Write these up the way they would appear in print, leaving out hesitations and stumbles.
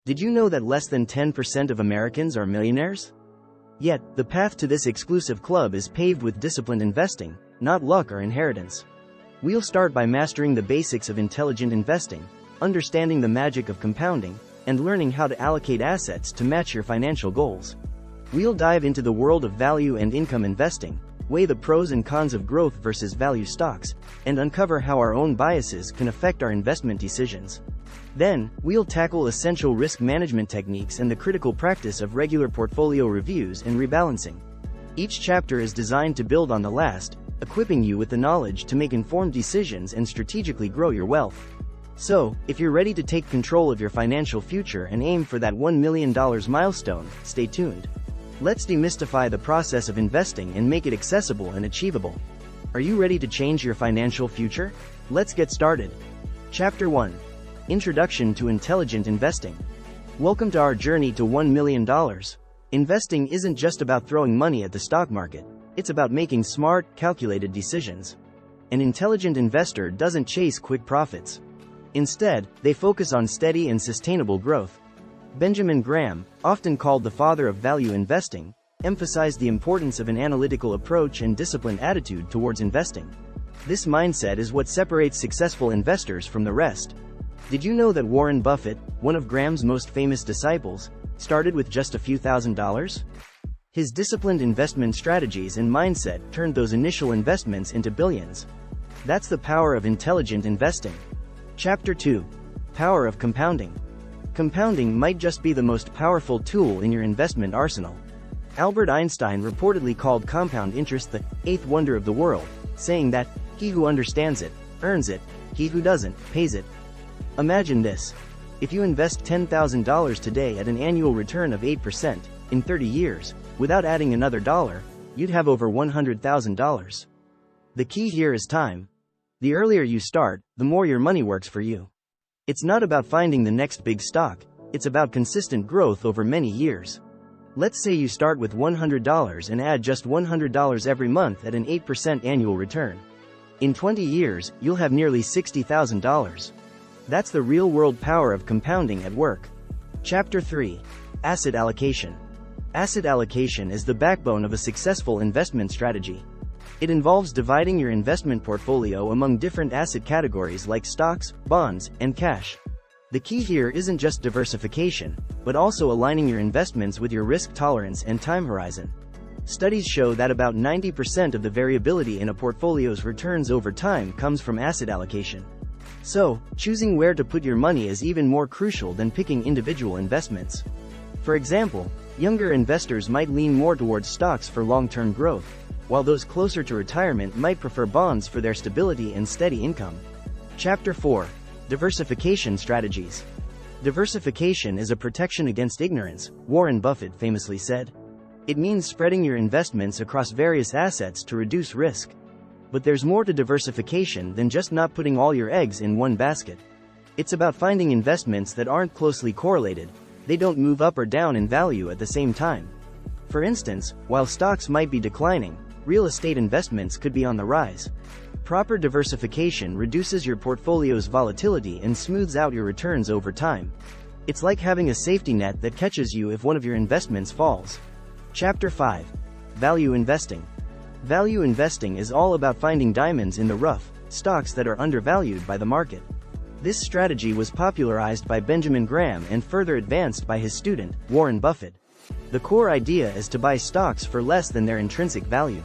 Did you know that less than 10% of Americans are millionaires? Yet, the path to this exclusive club is paved with disciplined investing, not luck or inheritance. We'll start by mastering the basics of intelligent investing, understanding the magic of compounding, and learning how to allocate assets to match your financial goals. We'll dive into the world of value and income investing, weigh the pros and cons of growth versus value stocks, and uncover how our own biases can affect our investment decisions. Then, we'll tackle essential risk management techniques and the critical practice of regular portfolio reviews and rebalancing. Each chapter is designed to build on the last, equipping you with the knowledge to make informed decisions and strategically grow your wealth. So, if you're ready to take control of your financial future and aim for that $1 million milestone, stay tuned. Let's demystify the process of investing and make it accessible and achievable. Are you ready to change your financial future? Let's get started. Chapter 1. Introduction to Intelligent Investing. Welcome to our journey to $1 million. Investing isn't just about throwing money at the stock market. It's about making smart, calculated decisions. An intelligent investor doesn't chase quick profits. Instead, they focus on steady and sustainable growth. Benjamin Graham, often called the father of value investing, emphasized the importance of an analytical approach and disciplined attitude towards investing. This mindset is what separates successful investors from the rest. Did you know that Warren Buffett, one of Graham's most famous disciples, started with just a few $1,000s? His disciplined investment strategies and mindset turned those initial investments into billions. That's the power of intelligent investing. Chapter 2. Power of Compounding. Compounding might just be the most powerful tool in your investment arsenal. Albert Einstein reportedly called compound interest the eighth wonder of the world, saying that, "He who understands it, earns it, he who doesn't, pays it." Imagine this. If you invest $10,000 today at an annual return of 8%, in 30 years, without adding another dollar, you'd have over $100,000. The key here is time. The earlier you start, the more your money works for you. It's not about finding the next big stock, it's about consistent growth over many years. Let's say you start with $100 and add just $100 every month at an 8% annual return. In 20 years, you'll have nearly $60,000. That's the real-world power of compounding at work. Chapter 3. Asset Allocation. Asset allocation is the backbone of a successful investment strategy. It involves dividing your investment portfolio among different asset categories like stocks, bonds, and cash. The key here isn't just diversification, but also aligning your investments with your risk tolerance and time horizon. Studies show that about 90% of the variability in a portfolio's returns over time comes from asset allocation. So, choosing where to put your money is even more crucial than picking individual investments. For example, younger investors might lean more towards stocks for long-term growth, while those closer to retirement might prefer bonds for their stability and steady income. Chapter 4. Diversification Strategies. Diversification is a protection against ignorance, Warren Buffett famously said. It means spreading your investments across various assets to reduce risk. But there's more to diversification than just not putting all your eggs in one basket. It's about finding investments that aren't closely correlated. They don't move up or down in value at the same time. For instance, while stocks might be declining, real estate investments could be on the rise. Proper diversification reduces your portfolio's volatility and smooths out your returns over time. It's like having a safety net that catches you if one of your investments falls. Chapter 5. Value Investing. Value investing is all about finding diamonds in the rough, stocks that are undervalued by the market. This strategy was popularized by Benjamin Graham and further advanced by his student, Warren Buffett. The core idea is to buy stocks for less than their intrinsic value.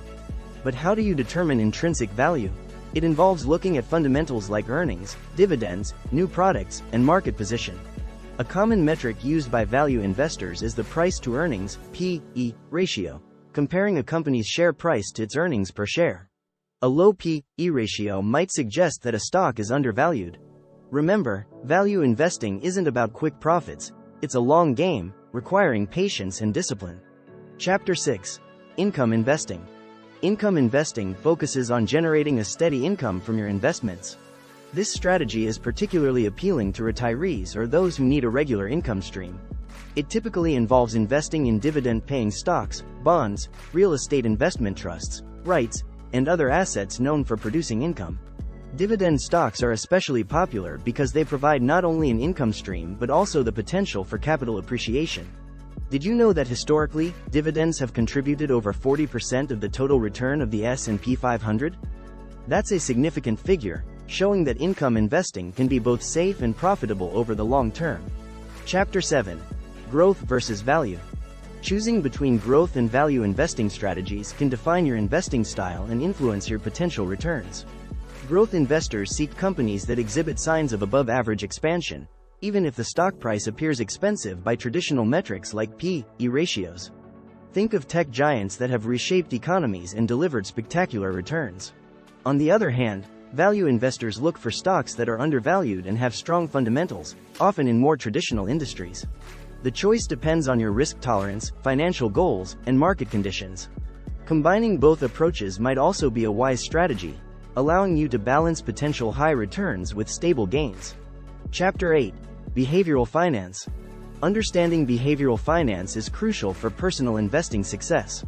But how do you determine intrinsic value? It involves looking at fundamentals like earnings, dividends, new products, and market position. A common metric used by value investors is the price-to-earnings (P/E) ratio, comparing a company's share price to its earnings per share. A low P/E ratio might suggest that a stock is undervalued. Remember, value investing isn't about quick profits, it's a long game, requiring patience and discipline. Chapter 6. Income Investing. Income investing focuses on generating a steady income from your investments. This strategy is particularly appealing to retirees or those who need a regular income stream. It typically involves investing in dividend-paying stocks, bonds, real estate investment trusts, REITs, and other assets known for producing income. Dividend stocks are especially popular because they provide not only an income stream but also the potential for capital appreciation. Did you know that historically, dividends have contributed over 40% of the total return of the S&P 500? That's a significant figure, showing that income investing can be both safe and profitable over the long term. Chapter 7. Growth versus value. Choosing between growth and value investing strategies can define your investing style and influence your potential returns. Growth investors seek companies that exhibit signs of above-average expansion, even if the stock price appears expensive by traditional metrics like P/E ratios. Think of tech giants that have reshaped economies and delivered spectacular returns. On the other hand, value investors look for stocks that are undervalued and have strong fundamentals, often in more traditional industries. The choice depends on your risk tolerance, financial goals, and market conditions. Combining both approaches might also be a wise strategy, allowing you to balance potential high returns with stable gains. Chapter 8. Behavioral finance. Understanding behavioral finance is crucial for personal investing success.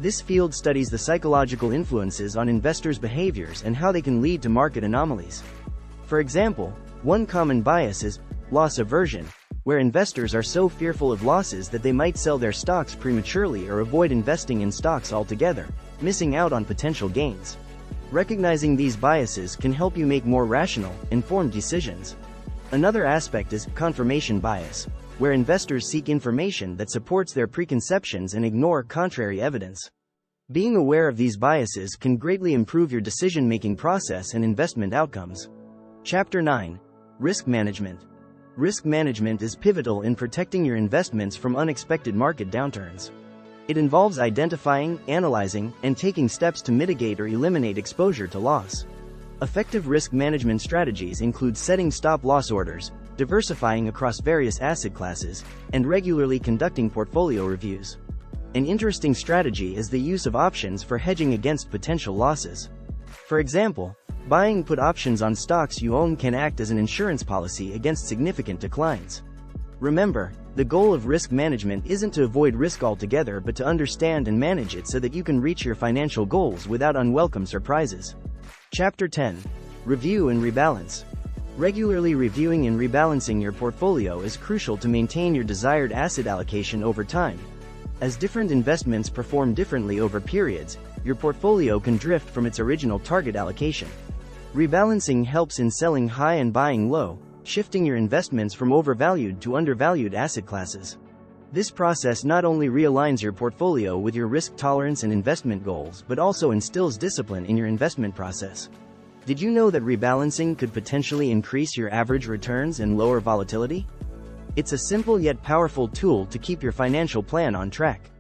This field studies the psychological influences on investors' behaviors and how they can lead to market anomalies. For example, one common bias is loss aversion, where investors are so fearful of losses that they might sell their stocks prematurely or avoid investing in stocks altogether, missing out on potential gains. Recognizing these biases can help you make more rational, informed decisions. Another aspect is confirmation bias, where investors seek information that supports their preconceptions and ignore contrary evidence. Being aware of these biases can greatly improve your decision-making process and investment outcomes. Chapter 9. Risk management. Risk management is pivotal in protecting your investments from unexpected market downturns. It involves identifying, analyzing, and taking steps to mitigate or eliminate exposure to loss. Effective risk management strategies include setting stop-loss orders, diversifying across various asset classes, and regularly conducting portfolio reviews. An interesting strategy is the use of options for hedging against potential losses. For example, buying put options on stocks you own can act as an insurance policy against significant declines. Remember, the goal of risk management isn't to avoid risk altogether but to understand and manage it so that you can reach your financial goals without unwelcome surprises. Chapter 10. Review and rebalance. Regularly reviewing and rebalancing your portfolio is crucial to maintain your desired asset allocation over time. As different investments perform differently over periods, your portfolio can drift from its original target allocation. Rebalancing helps in selling high and buying low, shifting your investments from overvalued to undervalued asset classes. This process not only realigns your portfolio with your risk tolerance and investment goals but also instills discipline in your investment process. Did you know that rebalancing could potentially increase your average returns and lower volatility? It's a simple yet powerful tool to keep your financial plan on track.